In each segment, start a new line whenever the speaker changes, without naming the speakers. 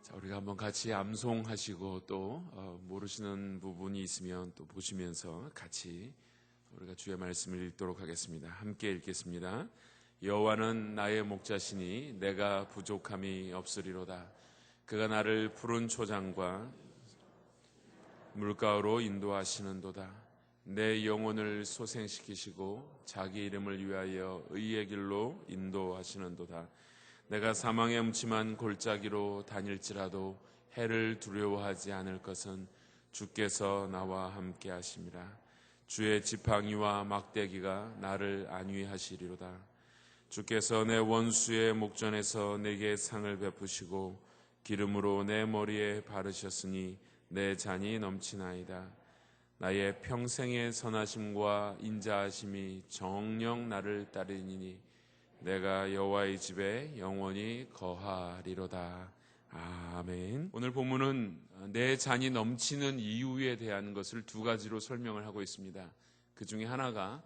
자, 우리가 한번 같이 암송하시고 또 모르시는 부분이 있으면 또 보시면서 같이 우리가 주의 말씀을 읽도록 하겠습니다. 함께 읽겠습니다. 여호와는 나의 목자시니 내가 부족함이 없으리로다. 그가 나를 푸른 초장과 물가로 인도하시는도다. 내 영혼을 소생시키시고 자기 이름을 위하여 의의 길로 인도하시는도다. 내가 사망의 음침한 골짜기로 다닐지라도 해를 두려워하지 않을 것은 주께서 나와 함께 하심이라. 주의 지팡이와 막대기가 나를 안위하시리로다. 주께서 내 원수의 목전에서 내게 상을 베푸시고 기름으로 내 머리에 바르셨으니 내 잔이 넘치나이다. 나의 평생의 선하심과 인자하심이 정녕 나를 따르니니 내가 여호와의 집에 영원히 거하리로다. 아멘. 오늘 본문은 내 잔이 넘치는 이유에 대한 것을 두 가지로 설명을 하고 있습니다. 그 중에 하나가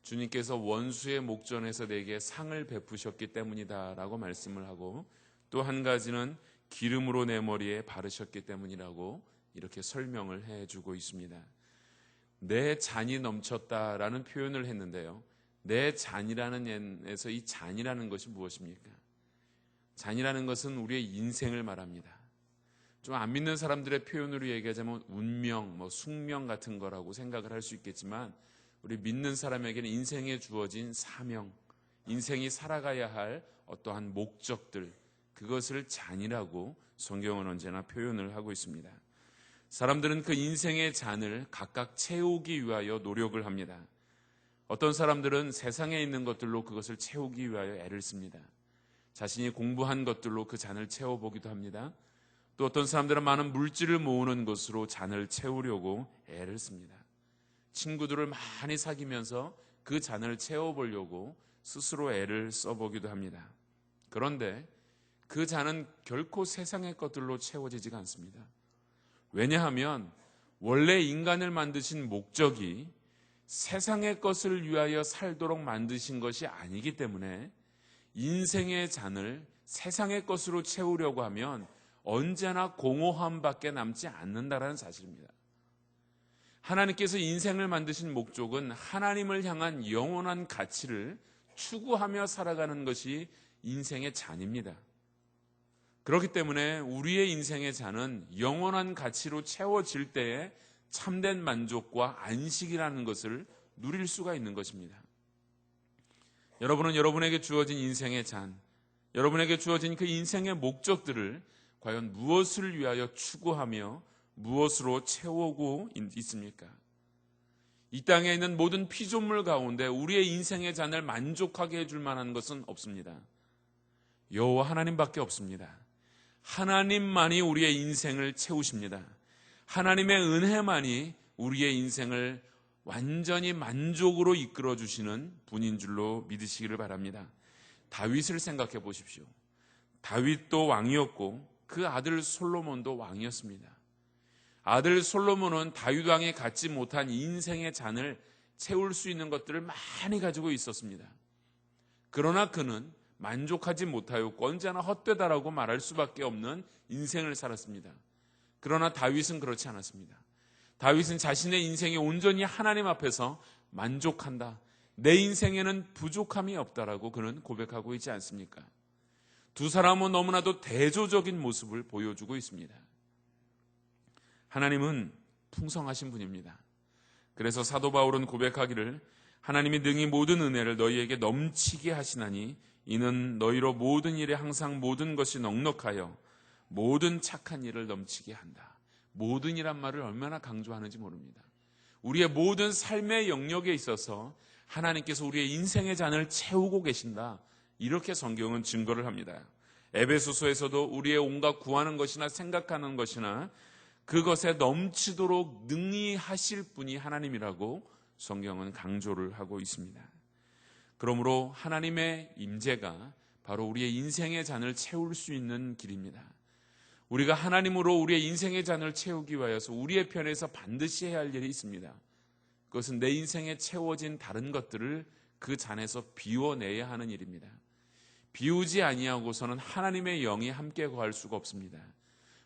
주님께서 원수의 목전에서 내게 상을 베푸셨기 때문이다 라고 말씀을 하고, 또 한 가지는 기름으로 내 머리에 바르셨기 때문이라고 이렇게 설명을 해주고 있습니다. 내 잔이 넘쳤다라는 표현을 했는데요, 내 잔이라는 에서 이 잔이라는 것이 무엇입니까? 잔이라는 것은 우리의 인생을 말합니다. 좀 안 믿는 사람들의 표현으로 얘기하자면 운명, 숙명 같은 거라고 생각을 할 수 있겠지만, 우리 믿는 사람에게는 인생에 주어진 사명, 인생이 살아가야 할 어떠한 목적들, 그것을 잔이라고 성경은 언제나 표현을 하고 있습니다. 사람들은 그 인생의 잔을 각각 채우기 위하여 노력을 합니다. 어떤 사람들은 세상에 있는 것들로 그것을 채우기 위하여 애를 씁니다. 자신이 공부한 것들로 그 잔을 채워보기도 합니다. 또 어떤 사람들은 많은 물질을 모으는 것으로 잔을 채우려고 애를 씁니다. 친구들을 많이 사귀면서 그 잔을 채워보려고 스스로 애를 써보기도 합니다. 그런데 그 잔은 결코 세상의 것들로 채워지지가 않습니다. 왜냐하면 원래 인간을 만드신 목적이 세상의 것을 위하여 살도록 만드신 것이 아니기 때문에 인생의 잔을 세상의 것으로 채우려고 하면 언제나 공허함밖에 남지 않는다라는 사실입니다. 하나님께서 인생을 만드신 목적은 하나님을 향한 영원한 가치를 추구하며 살아가는 것이 인생의 잔입니다. 그렇기 때문에 우리의 인생의 잔은 영원한 가치로 채워질 때에 참된 만족과 안식이라는 것을 누릴 수가 있는 것입니다. 여러분은 여러분에게 주어진 인생의 잔, 여러분에게 주어진 그 인생의 목적들을 과연 무엇을 위하여 추구하며 무엇으로 채우고 있습니까? 이 땅에 있는 모든 피조물 가운데 우리의 인생의 잔을 만족하게 해줄 만한 것은 없습니다. 여호와 하나님밖에 없습니다. 하나님만이 우리의 인생을 채우십니다. 하나님의 은혜만이 우리의 인생을 완전히 만족으로 이끌어 주시는 분인 줄로 믿으시기를 바랍니다. 다윗을 생각해 보십시오. 다윗도 왕이었고 그 아들 솔로몬도 왕이었습니다. 아들 솔로몬은 다윗 왕이 갖지 못한 인생의 잔을 채울 수 있는 것들을 많이 가지고 있었습니다. 그러나 그는 만족하지 못하였고 언제나 헛되다라고 말할 수밖에 없는 인생을 살았습니다. 그러나 다윗은 그렇지 않았습니다. 다윗은 자신의 인생이 온전히 하나님 앞에서 만족한다. 내 인생에는 부족함이 없다라고 그는 고백하고 있지 않습니까? 두 사람은 너무나도 대조적인 모습을 보여주고 있습니다. 하나님은 풍성하신 분입니다. 그래서 사도 바울은 고백하기를 하나님이 능히 모든 은혜를 너희에게 넘치게 하시나니 이는 너희로 모든 일에 항상 모든 것이 넉넉하여 모든 착한 일을 넘치게 한다. 모든이란 말을 얼마나 강조하는지 모릅니다. 우리의 모든 삶의 영역에 있어서 하나님께서 우리의 인생의 잔을 채우고 계신다. 이렇게 성경은 증거를 합니다. 에베소서에서도 우리의 온갖 구하는 것이나 생각하는 것이나 그것에 넘치도록 능히 하실 분이 하나님이라고 성경은 강조를 하고 있습니다. 그러므로 하나님의 임재가 바로 우리의 인생의 잔을 채울 수 있는 길입니다. 우리가 하나님으로 우리의 인생의 잔을 채우기 위해서 우리의 편에서 반드시 해야 할 일이 있습니다. 그것은 내 인생에 채워진 다른 것들을 그 잔에서 비워내야 하는 일입니다. 비우지 아니하고서는 하나님의 영이 함께 거할 수가 없습니다.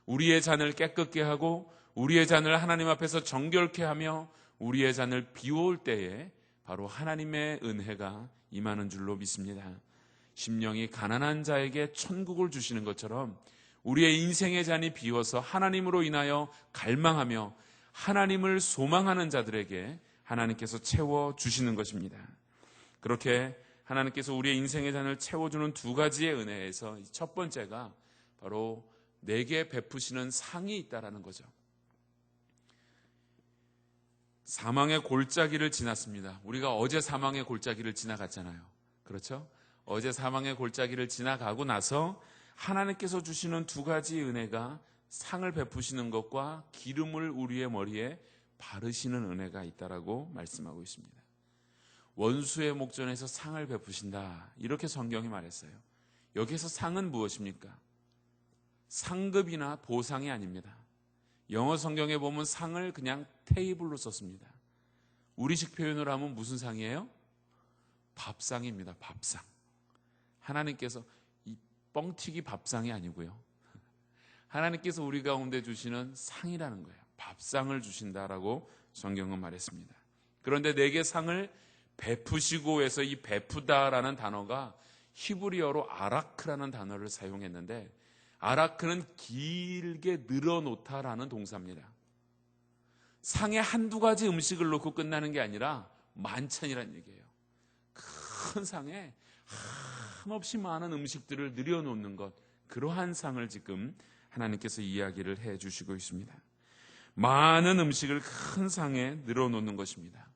우리의 잔을 깨끗게 하고 우리의 잔을 하나님 앞에서 정결케 하며 우리의 잔을 비워올 때에 바로 하나님의 은혜가 임하는 줄로 믿습니다. 심령이 가난한 자에게 천국을 주시는 것처럼 우리의 인생의 잔이 비워서 하나님으로 인하여 갈망하며 하나님을 소망하는 자들에게 하나님께서 채워주시는 것입니다. 그렇게 하나님께서 우리의 인생의 잔을 채워주는 두 가지의 은혜에서 첫 번째가 바로 내게 베푸시는 상이 있다라는 거죠. 사망의 골짜기를 지났습니다. 우리가 어제 사망의 골짜기를 지나갔잖아요. 그렇죠? 어제 사망의 골짜기를 지나가고 나서 하나님께서 주시는 두 가지 은혜가 상을 베푸시는 것과 기름을 우리의 머리에 바르시는 은혜가 있다라고 말씀하고 있습니다. 원수의 목전에서 상을 베푸신다, 이렇게 성경이 말했어요. 여기서 상은 무엇입니까? 상급이나 보상이 아닙니다. 영어 성경에 보면 상을 그냥 테이블로 썼습니다. 우리식 표현으로 하면 무슨 상이에요? 밥상입니다. 밥상. 하나님께서 이 뻥튀기 밥상이 아니고요, 하나님께서 우리 가운데 주시는 상이라는 거예요. 밥상을 주신다라고 성경은 말했습니다. 그런데 내게 상을 베푸시고 해서 이 베푸다라는 단어가 히브리어로 아라크라는 단어를 사용했는데, 아라크는 길게 늘어놓다라는 동사입니다. 상에 한두 가지 음식을 놓고 끝나는 게 아니라 만찬이라는 얘기예요. 큰 상에 한없이 많은 음식들을 늘여놓는 것, 그러한 상을 지금 하나님께서 이야기를 해주시고 있습니다. 많은 음식을 큰 상에 늘어놓는 것입니다.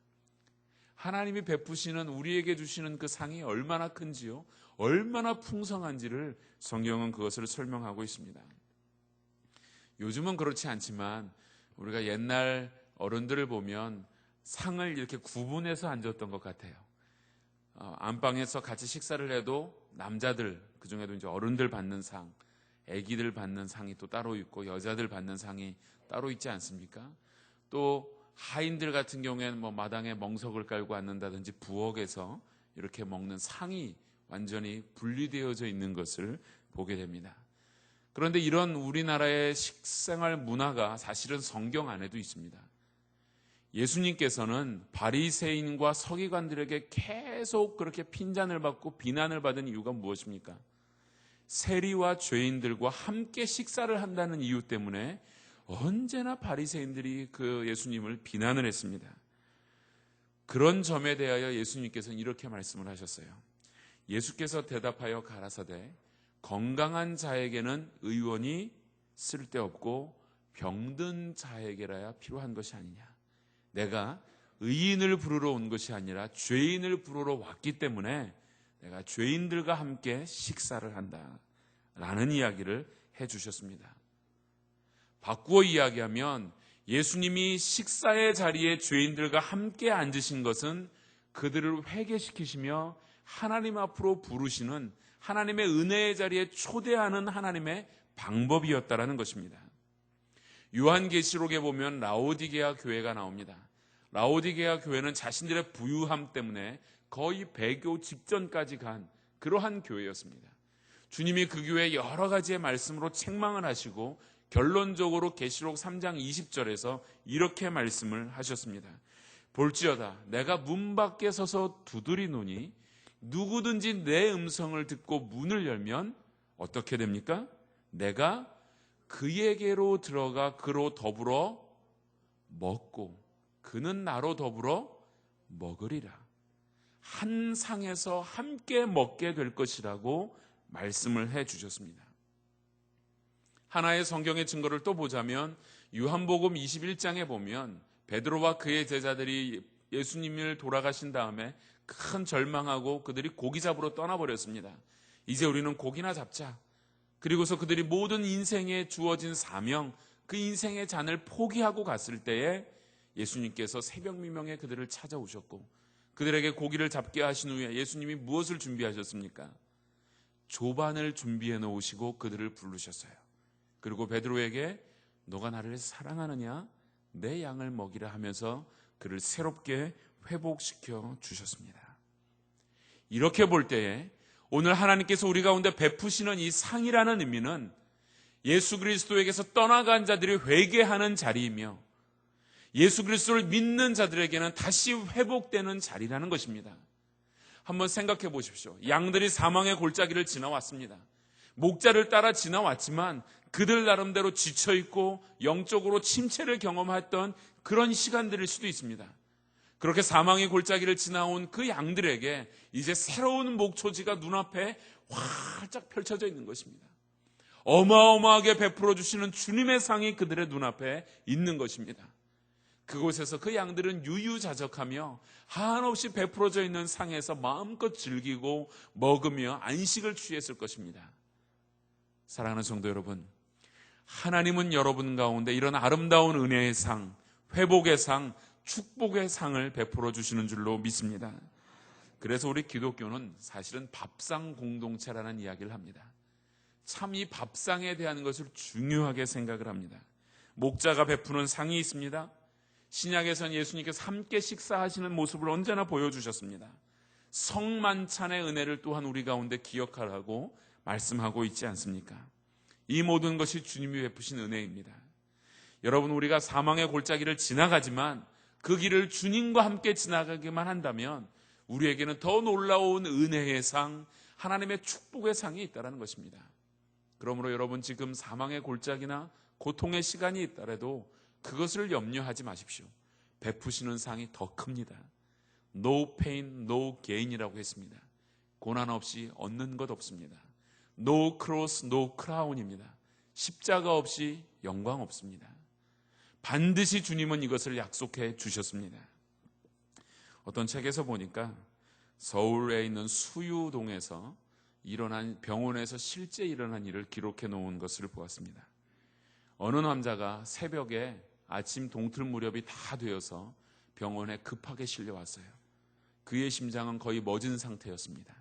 하나님이 베푸시는, 우리에게 주시는 그 상이 얼마나 큰지요, 얼마나 풍성한지를 성경은 그것을 설명하고 있습니다. 요즘은 그렇지 않지만 우리가 옛날 어른들을 보면 상을 이렇게 구분해서 앉았던 것 같아요. 안방에서 같이 식사를 해도 남자들, 그중에도 이제 어른들 받는 상, 아기들 받는 상이 또 따로 있고 여자들 받는 상이 따로 있지 않습니까? 또 하인들 같은 경우에는 뭐 마당에 멍석을 깔고 앉는다든지 부엌에서 이렇게 먹는 상이 완전히 분리되어져 있는 것을 보게 됩니다. 그런데 이런 우리나라의 식생활 문화가 사실은 성경 안에도 있습니다. 예수님께서는 바리새인과 서기관들에게 계속 그렇게 핀잔을 받고 비난을 받은 이유가 무엇입니까? 세리와 죄인들과 함께 식사를 한다는 이유 때문에 언제나 바리새인들이 그 예수님을 비난을 했습니다. 그런 점에 대하여 예수님께서는 이렇게 말씀을 하셨어요. 예수께서 대답하여 가라사대 건강한 자에게는 의원이 쓸데없고 병든 자에게라야 필요한 것이 아니냐. 내가 의인을 부르러 온 것이 아니라 죄인을 부르러 왔기 때문에 내가 죄인들과 함께 식사를 한다 라는 이야기를 해주셨습니다. 바꾸어 이야기하면 예수님이 식사의 자리에 죄인들과 함께 앉으신 것은 그들을 회개시키시며 하나님 앞으로 부르시는, 하나님의 은혜의 자리에 초대하는 하나님의 방법이었다라는 것입니다. 요한계시록에 보면 라오디게아 교회가 나옵니다. 라오디게아 교회는 자신들의 부유함 때문에 거의 배교 직전까지 간 그러한 교회였습니다. 주님이 그 교회에 여러 가지의 말씀으로 책망을 하시고 결론적으로 계시록 3장 20절에서 이렇게 말씀을 하셨습니다. 볼지어다 내가 문 밖에 서서 두드리노니 누구든지 내 음성을 듣고 문을 열면 어떻게 됩니까? 내가 그에게로 들어가 그로 더불어 먹고 그는 나로 더불어 먹으리라. 한 상에서 함께 먹게 될 것이라고 말씀을 해 주셨습니다. 하나의 성경의 증거를 또 보자면 요한복음 21장에 보면 베드로와 그의 제자들이 예수님을 돌아가신 다음에 큰 절망하고 그들이 고기 잡으러 떠나버렸습니다. 이제 우리는 고기나 잡자. 그리고서 그들이 모든 인생에 주어진 사명, 그 인생의 잔을 포기하고 갔을 때에 예수님께서 새벽 미명에 그들을 찾아오셨고 그들에게 고기를 잡게 하신 후에 예수님이 무엇을 준비하셨습니까? 조반을 준비해 놓으시고 그들을 부르셨어요. 그리고 베드로에게 너가 나를 사랑하느냐? 내 양을 먹이라 하면서 그를 새롭게 회복시켜 주셨습니다. 이렇게 볼 때에 오늘 하나님께서 우리 가운데 베푸시는 이 상이라는 의미는 예수 그리스도에게서 떠나간 자들이 회개하는 자리이며 예수 그리스도를 믿는 자들에게는 다시 회복되는 자리라는 것입니다. 한번 생각해 보십시오. 양들이 사망의 골짜기를 지나왔습니다. 목자를 따라 지나왔지만 그들 나름대로 지쳐있고 영적으로 침체를 경험했던 그런 시간들일 수도 있습니다. 그렇게 사망의 골짜기를 지나온 그 양들에게 이제 새로운 목초지가 눈앞에 활짝 펼쳐져 있는 것입니다. 어마어마하게 베풀어 주시는 주님의 상이 그들의 눈앞에 있는 것입니다. 그곳에서 그 양들은 유유자적하며 한없이 베풀어져 있는 상에서 마음껏 즐기고 먹으며 안식을 취했을 것입니다. 사랑하는 성도 여러분, 하나님은 여러분 가운데 이런 아름다운 은혜의 상, 회복의 상, 축복의 상을 베풀어 주시는 줄로 믿습니다. 그래서 우리 기독교는 사실은 밥상 공동체라는 이야기를 합니다. 참 이 밥상에 대한 것을 중요하게 생각을 합니다. 목자가 베푸는 상이 있습니다. 신약에서는 예수님께서 함께 식사하시는 모습을 언제나 보여주셨습니다. 성만찬의 은혜를 또한 우리 가운데 기억하라고 말씀하고 있지 않습니까? 이 모든 것이 주님이 베푸신 은혜입니다. 여러분, 우리가 사망의 골짜기를 지나가지만 그 길을 주님과 함께 지나가기만 한다면 우리에게는 더 놀라운 은혜의 상, 하나님의 축복의 상이 있다는 것입니다. 그러므로 여러분, 지금 사망의 골짜기나 고통의 시간이 있더라도 그것을 염려하지 마십시오. 베푸시는 상이 더 큽니다. No pain, no gain이라고 했습니다. 고난 없이 얻는 것 없습니다. No cross, no crown입니다. 십자가 없이 영광 없습니다. 반드시 주님은 이것을 약속해 주셨습니다. 어떤 책에서 보니까 서울에 있는 수유동에서 일어난 병원에서 실제 일어난 일을 기록해 놓은 것을 보았습니다. 어느 남자가 새벽에 아침 동틀 무렵이 다 되어서 병원에 급하게 실려왔어요. 그의 심장은 거의 멎은 상태였습니다.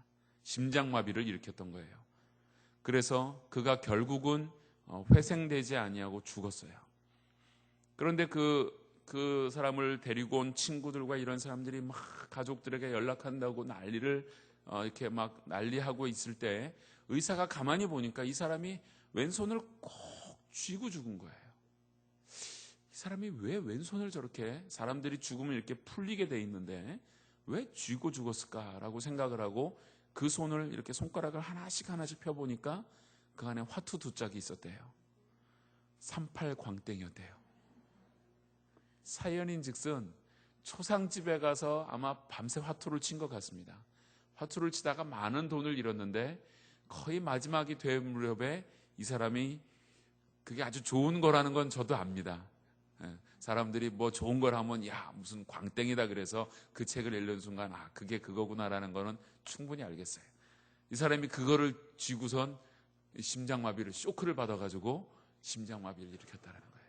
심장마비를 일으켰던 거예요. 그래서 그가 결국은 회생되지 아니하고 죽었어요. 그런데 그 사람을 데리고 온 친구들과 이런 사람들이 막 가족들에게 연락한다고 난리를 이렇게 막 난리하고 있을 때 의사가 가만히 보니까 이 사람이 왼손을 꼭 쥐고 죽은 거예요. 이 사람이 왜 왼손을 저렇게 사람들이 죽으면 이렇게 풀리게 돼 있는데 왜 쥐고 죽었을까라고 생각을 하고 그 손을 이렇게 손가락을 하나씩 펴보니까 그 안에 화투 두 짝이 있었대요. 38광땡이었대요. 사연인즉슨 초상집에 가서 아마 밤새 화투를 친 것 같습니다. 화투를 치다가 많은 돈을 잃었는데 거의 마지막이 될 무렵에 이 사람이 그게 아주 좋은 거라는 건 저도 압니다. 사람들이 뭐 좋은 걸 하면 야 무슨 광땡이다 그래서 그 책을 읽는 순간 아 그게 그거구나라는 거는 충분히 알겠어요. 이 사람이 그거를 쥐고선 심장마비를 쇼크를 받아가지고 심장마비를 일으켰다는 거예요.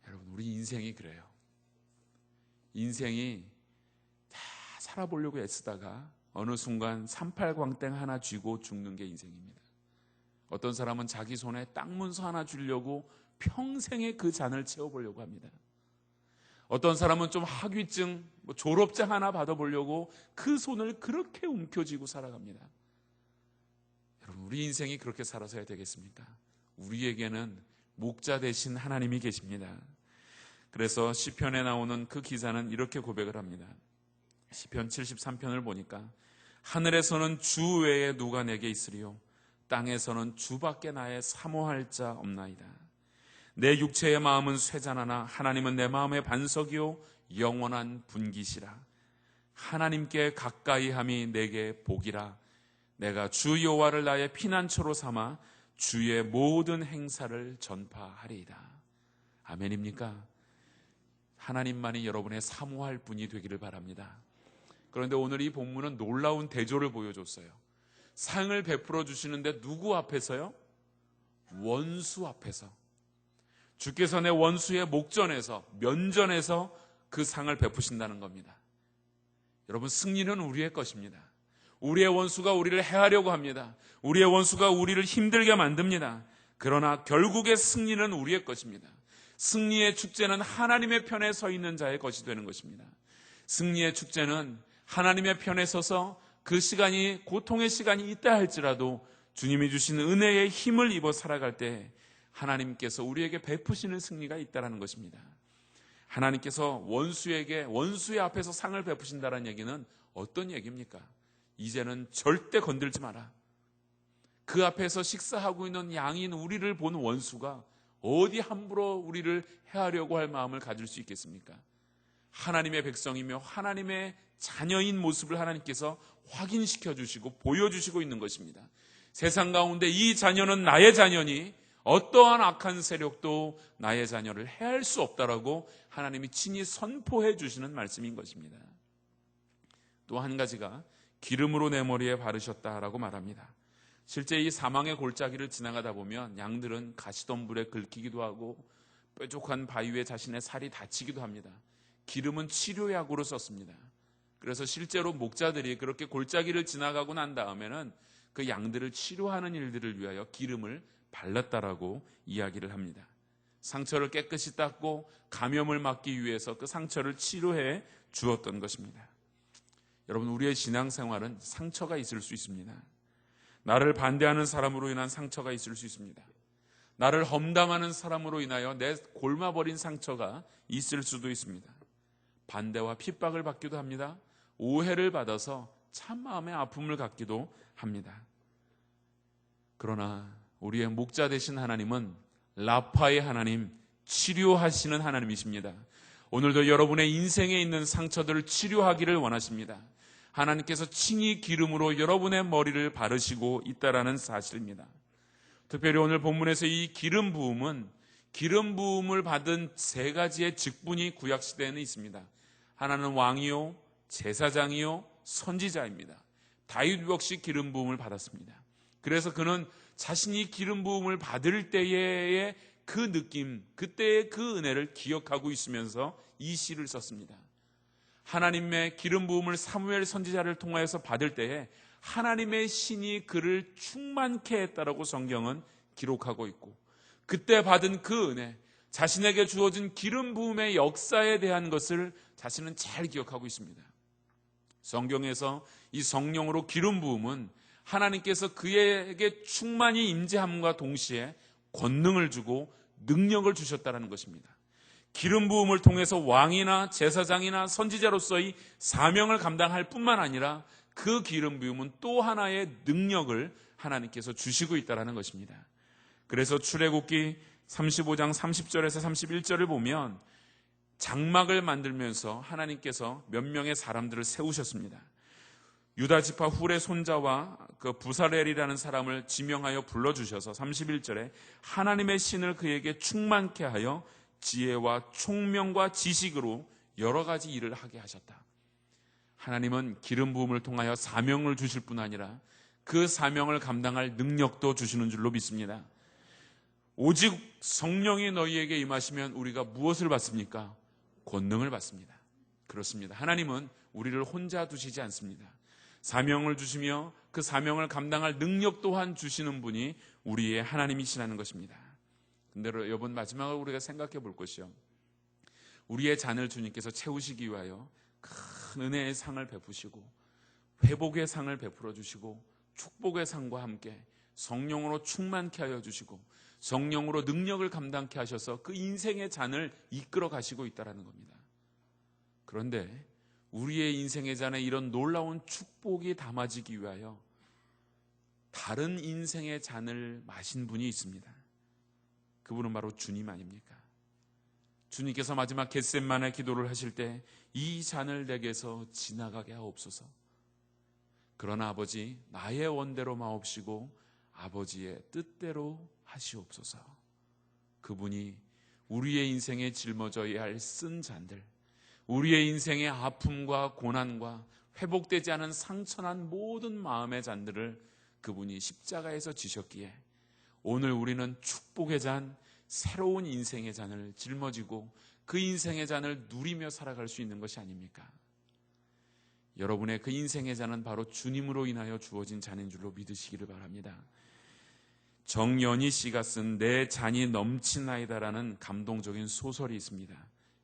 여러분 우리 인생이 그래요. 인생이 다 살아보려고 애쓰다가 어느 순간 38광땡 하나 쥐고 죽는 게 인생입니다. 어떤 사람은 자기 손에 땅 문서 하나 주려고 평생의 그 잔을 채워보려고 합니다. 어떤 사람은 좀 학위증, 졸업장 하나 받아보려고 그 손을 그렇게 움켜쥐고 살아갑니다. 여러분 우리 인생이 그렇게 살아서야 되겠습니까? 우리에게는 목자 되신 하나님이 계십니다. 그래서 시편에 나오는 그 기사는 이렇게 고백을 합니다. 시편 73편을 보니까 하늘에서는 주 외에 누가 내게 있으리요 땅에서는 주밖에 나의 사모할 자 없나이다. 내 육체의 마음은 쇠잔하나 하나님은 내 마음의 반석이요 영원한 분깃이라. 하나님께 가까이함이 내게 복이라. 내가 주 여호와를 나의 피난처로 삼아 주의 모든 행사를 전파하리이다. 아멘입니까? 하나님만이 여러분의 사모할 분이 되기를 바랍니다. 그런데 오늘 이 본문은 놀라운 대조를 보여줬어요. 상을 베풀어 주시는데 누구 앞에서요? 원수 앞에서. 주께서 내 원수의 목전에서 면전에서 그 상을 베푸신다는 겁니다. 여러분 승리는 우리의 것입니다. 우리의 원수가 우리를 해하려고 합니다. 우리의 원수가 우리를 힘들게 만듭니다. 그러나 결국의 승리는 우리의 것입니다. 승리의 축제는 하나님의 편에 서 있는 자의 것이 되는 것입니다. 승리의 축제는 하나님의 편에 서서 그 시간이 고통의 시간이 있다 할지라도 주님이 주신 은혜의 힘을 입어 살아갈 때 하나님께서 우리에게 베푸시는 승리가 있다는 것입니다. 하나님께서 원수의 앞에서 상을 베푸신다는 얘기는 어떤 얘기입니까? 이제는 절대 건들지 마라. 그 앞에서 식사하고 있는 양인 우리를 본 원수가 어디 함부로 우리를 해하려고 할 마음을 가질 수 있겠습니까? 하나님의 백성이며 하나님의 자녀인 모습을 하나님께서 확인시켜 주시고 보여주시고 있는 것입니다. 세상 가운데 이 자녀는 나의 자녀니 어떠한 악한 세력도 나의 자녀를 해할 수 없다라고 하나님이 친히 선포해 주시는 말씀인 것입니다. 또 한 가지가 기름으로 내 머리에 바르셨다라고 말합니다. 실제 이 사망의 골짜기를 지나가다 보면 양들은 가시덤불에 긁히기도 하고 뾰족한 바위 위에 자신의 살이 다치기도 합니다. 기름은 치료약으로 썼습니다. 그래서 실제로 목자들이 그렇게 골짜기를 지나가고 난 다음에는 그 양들을 치료하는 일들을 위하여 기름을 발랐다라고 이야기를 합니다. 상처를 깨끗이 닦고 감염을 막기 위해서 그 상처를 치료해 주었던 것입니다. 여러분, 우리의 신앙생활은 상처가 있을 수 있습니다. 나를 반대하는 사람으로 인한 상처가 있을 수 있습니다. 나를 험담하는 사람으로 인하여 내 골마버린 상처가 있을 수도 있습니다. 반대와 핍박을 받기도 합니다. 오해를 받아서 참 마음의 아픔을 갖기도 합니다. 그러나 우리의 목자 되신 하나님은 라파의 하나님, 치료하시는 하나님이십니다. 오늘도 여러분의 인생에 있는 상처들을 치료하기를 원하십니다. 하나님께서 친히 기름으로 여러분의 머리를 바르시고 있다라는 사실입니다. 특별히 오늘 본문에서 이 기름 부음은 기름 부음을 받은 세 가지의 직분이 구약시대에는 있습니다. 하나는 왕이요, 제사장이요, 선지자입니다. 다윗 역시 기름 부음을 받았습니다. 그래서 그는 자신이 기름 부음을 받을 때의 그 느낌, 그때의 그 은혜를 기억하고 있으면서 이 시를 썼습니다. 하나님의 기름 부음을 사무엘 선지자를 통하여서 받을 때에 하나님의 신이 그를 충만케 했다라고 성경은 기록하고 있고, 그때 받은 그 은혜, 자신에게 주어진 기름 부음의 역사에 대한 것을 자신은 잘 기억하고 있습니다. 성경에서 이 성령으로 기름 부음은 하나님께서 그에게 충만히 임재함과 동시에 권능을 주고 능력을 주셨다는 것입니다. 기름 부음을 통해서 왕이나 제사장이나 선지자로서의 사명을 감당할 뿐만 아니라 그 기름 부음은 또 하나의 능력을 하나님께서 주시고 있다는 것입니다. 그래서 출애굽기 35장 30절에서 31절을 보면 장막을 만들면서 하나님께서 몇 명의 사람들을 세우셨습니다. 유다 지파 훌의 손자와 그 부살엘이라는 사람을 지명하여 불러주셔서 31절에 하나님의 신을 그에게 충만케 하여 지혜와 총명과 지식으로 여러 가지 일을 하게 하셨다. 하나님은 기름 부음을 통하여 사명을 주실 뿐 아니라 그 사명을 감당할 능력도 주시는 줄로 믿습니다. 오직 성령이 너희에게 임하시면 우리가 무엇을 받습니까? 권능을 받습니다. 그렇습니다. 하나님은 우리를 혼자 두시지 않습니다. 사명을 주시며 그 사명을 감당할 능력 또한 주시는 분이 우리의 하나님이시라는 것입니다. 근데 여러분, 마지막으로 우리가 생각해 볼 것이요, 우리의 잔을 주님께서 채우시기 위하여 큰 은혜의 상을 베푸시고 회복의 상을 베풀어 주시고 축복의 상과 함께 성령으로 충만케 하여 주시고 성령으로 능력을 감당케 하셔서 그 인생의 잔을 이끌어 가시고 있다는 겁니다. 그런데 우리의 인생의 잔에 이런 놀라운 축복이 담아지기 위하여 다른 인생의 잔을 마신 분이 있습니다. 그분은 바로 주님 아닙니까? 주님께서 마지막 겟셋마네 기도를 하실 때 이 잔을 내게서 지나가게 하옵소서. 그러나 아버지, 나의 원대로 마옵시고 아버지의 뜻대로 하시옵소서. 그분이 우리의 인생에 짊어져야 할 쓴 잔들, 우리의 인생의 아픔과 고난과 회복되지 않은 상처난 모든 마음의 잔들을 그분이 십자가에서 지셨기에 오늘 우리는 축복의 잔, 새로운 인생의 잔을 짊어지고 그 인생의 잔을 누리며 살아갈 수 있는 것이 아닙니까? 여러분의 그 인생의 잔은 바로 주님으로 인하여 주어진 잔인 줄로 믿으시기를 바랍니다. 정연희 씨가 쓴 내 잔이 넘치나이다라는 감동적인 소설이 있습니다.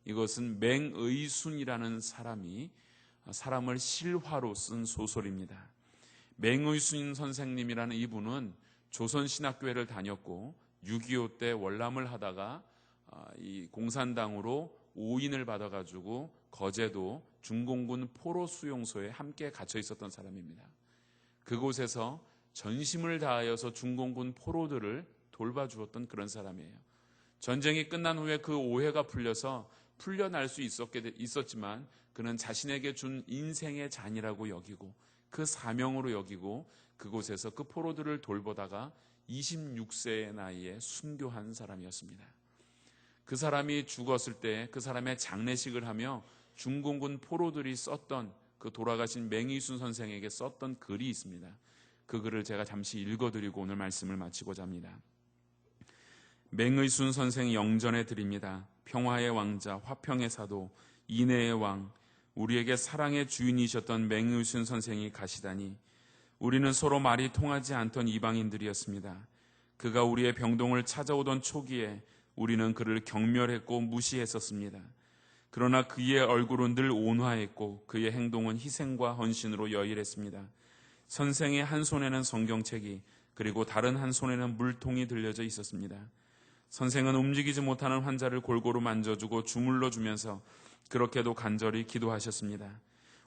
이것은 맹의순이라는 사람을 실화로 쓴 소설입니다. 맹의순 선생님이라는 이분은 조선신학교회를 다녔고 6.25 때 월남을 하다가 이 공산당으로 오인을 받아가지고 거제도 중공군 포로 수용소에 함께 갇혀 있었던 사람입니다. 그곳에서 전심을 다하여서 중공군 포로들을 돌봐주었던 그런 사람이에요. 전쟁이 끝난 후에 그 오해가 풀려서 풀려날 수 있었지만 그는 자신에게 준 인생의 잔이라고 여기고 그 사명으로 여기고 그곳에서 그 포로들을 돌보다가 26세의 나이에 순교한 사람이었습니다. 그 사람이 죽었을 때 그 사람의 장례식을 하며 중공군 포로들이 썼던 그 돌아가신 맹의순 선생에게 썼던 글이 있습니다. 그 글을 제가 잠시 읽어드리고 오늘 말씀을 마치고자 합니다. 맹의순 선생 영전에 드립니다. 평화의 왕자, 화평의 사도, 인애의 왕, 우리에게 사랑의 주인이셨던 맹의순 선생이 가시다니 우리는 서로 말이 통하지 않던 이방인들이었습니다. 그가 우리의 병동을 찾아오던 초기에 우리는 그를 경멸했고 무시했었습니다. 그러나 그의 얼굴은 늘 온화했고 그의 행동은 희생과 헌신으로 여일했습니다. 선생의 한 손에는 성경책이 그리고 다른 한 손에는 물통이 들려져 있었습니다. 선생은 움직이지 못하는 환자를 골고루 만져주고 주물러 주면서 그렇게도 간절히 기도하셨습니다.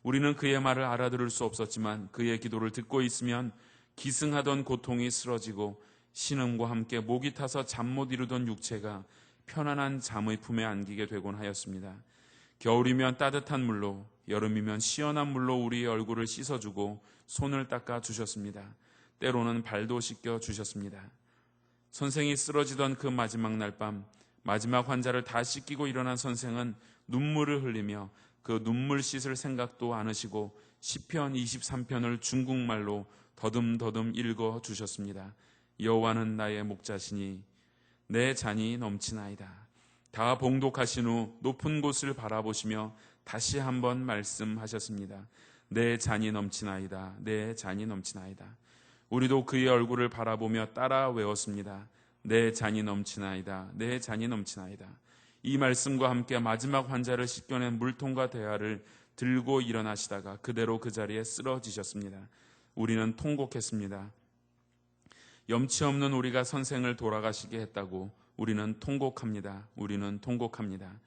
우리는 그의 말을 알아들을 수 없었지만 그의 기도를 듣고 있으면 기승하던 고통이 쓰러지고 신음과 함께 목이 타서 잠 못 이루던 육체가 편안한 잠의 품에 안기게 되곤 하였습니다. 겨울이면 따뜻한 물로, 여름이면 시원한 물로 우리의 얼굴을 씻어주고 손을 닦아 주셨습니다. 때로는 발도 씻겨 주셨습니다. 선생이 쓰러지던 그 마지막 날 밤, 마지막 환자를 다 씻기고 일어난 선생은 눈물을 흘리며 그 눈물 씻을 생각도 않으시고 시편 23편을 중국말로 더듬더듬 읽어 주셨습니다. 여호와는 나의 목자시니 내 잔이 넘치나이다. 다 봉독하신 후 높은 곳을 바라보시며 다시 한번 말씀하셨습니다. 내 잔이 넘치나이다. 내 잔이 넘치나이다. 우리도 그의 얼굴을 바라보며 따라 외웠습니다. 내 잔이 넘치나이다. 내 잔이 넘치나이다. 이 말씀과 함께 마지막 환자를 씻겨낸 물통과 대야를 들고 일어나시다가 그대로 그 자리에 쓰러지셨습니다. 우리는 통곡했습니다. 염치 없는 우리가 선생을 돌아가시게 했다고 우리는 통곡합니다. 우리는 통곡합니다.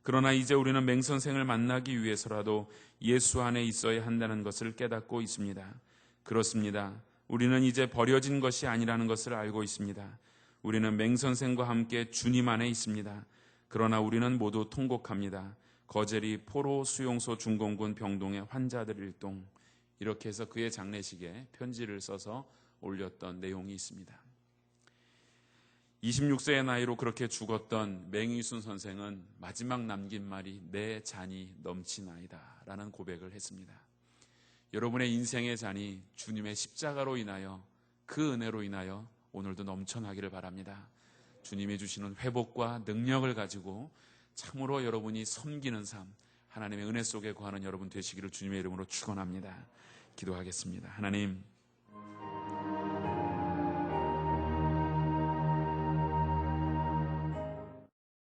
그러나 이제 우리는 맹선생을 만나기 위해서라도 예수 안에 있어야 한다는 것을 깨닫고 있습니다. 그렇습니다. 우리는 이제 버려진 것이 아니라는 것을 알고 있습니다. 우리는 맹선생과 함께 주님 안에 있습니다. 그러나 우리는 모두 통곡합니다. 거제리 포로 수용소 중공군 병동의 환자들 일동. 이렇게 해서 그의 장례식에 편지를 써서 올렸던 내용이 있습니다. 26세의 나이로 그렇게 죽었던 맹의순 선생은 마지막 남긴 말이 내 잔이 넘치나이다 라는 고백을 했습니다. 여러분의 인생의 잔이 주님의 십자가로 인하여 그 은혜로 인하여 오늘도 넘쳐나기를 바랍니다. 주님이 주시는 회복과 능력을 가지고 참으로 여러분이 섬기는 삶, 하나님의 은혜 속에 거하는 여러분 되시기를 주님의 이름으로 축원합니다. 기도하겠습니다. 하나님,